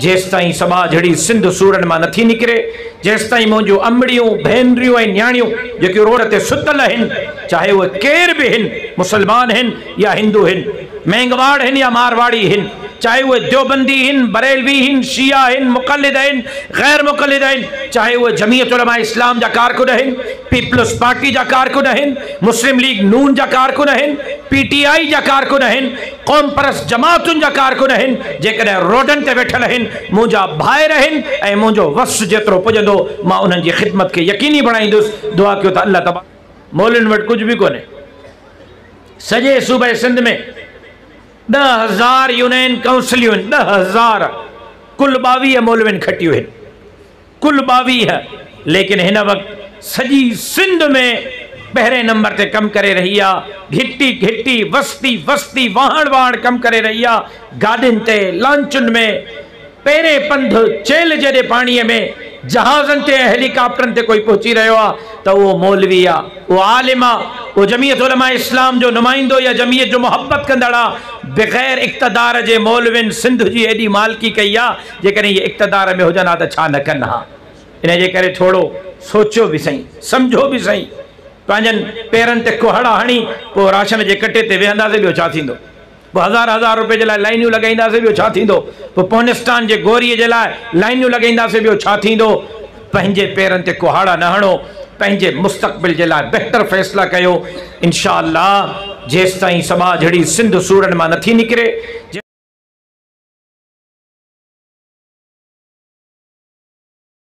जेस ताईं सभा जड़ी सिंध सूरन मां नथी निकरे, जेस ताईं मुंहिंजूं अमड़ियूं भेनरियूं ऐं न्याणियूं जेके रोड ते सुतल आहिनि, चाहे उहे केर बि आहिनि, मुसलमान आहिनि या हिंदू आहिनि, मेंगवाड़ आहिनि या मारवाड़ी आहिनि, चाहे उहे देवबंदी आहिनि, बरेलवी आहिनि, शिया आहिनि, मुक़ल्लिद आहिनि, गैर मुक़ल्लिद आहिनि, चाहे उहे जमीयत उलमा इस्लाम जा कारकुन आहिनि, पीपल्स पार्टी जा कारकुन आहिनि, मुस्लिम लीग नून जा कारकुन आहिनि, PTI जा कारकुन आहिनि, क़ौम परस्त जमातुनि जा कारकुन आहिनि, जेकॾहिं रोडनि ते वेठल आहिनि, मुंहिंजा भाइर आहिनि ऐं मुंहिंजो वस जेतिरो पुॼंदो मां उन्हनि जी ख़िदमत खे यकीनी बणाईंदुसि। दुआ कयो त अल्लाह तबारक। मौलवियुनि वटि कुझु बि कोन्हे। सॼे सूबे सिंध में 10,000 यूनियन काउंसिलियूं आहिनि, 10,000 कुल 22 मौलवियुनि खटियूं आहिनि, कुल 22। लेकिन हिन वक़्तु सॼी सिंध में पहिरें नंबर ते कम करे रही आहे, घिटी घिटी वस्ती वस्ती वाहण वाहण कम करे रही आहे, गाॾियुनि ते लॉन्चुनि में, पहिरें पंध चेल जॾहिं पाणीअ में, जहाज़नि ते हेलीकॉप्टरनि ते कोई पहुची रहियो आहे त उहो मौलवी आहे, उहो आलिम आहे, उहो जमीयत उलमा इस्लाम जो नुमाइंदो या जमीयत जो मोहब्बत कंदड़ आहे। बग़ैर इक़्तिदार जे मौलवियुनि सिंध जी एॾी मालिकी कई आहे, जेकॾहिं इहे इक़्तिदार में हुजनि हा त छा न कनि हा। इन जे करे थोरो सोचियो बि सही, सम्झो बि सही, पंहिंजनि पेरनि ते कुहड़ा हणी पोइ राशन जे कटे ते वेहंदासीं, ॿियो छा थींदो? पोइ हज़ार रुपए जे लाइ लाइनियूं लॻाईंदासीं, ॿियो छा थींदो? पोइ पोनिस्टान जे गोरीअ जे लाइ लाइनियूं लॻाईंदासीं, ॿियो छा थींदो? पंहिंजे पेरनि ते कुहाड़ा न हणो, पंहिंजे मुस्तक़बिल जे लाइ बहितर फ़ैसिला कयो। इंशा अल्लाह जेसि ताईं समाज जहिड़ी सिंध सूरन मां नथी निकिरे।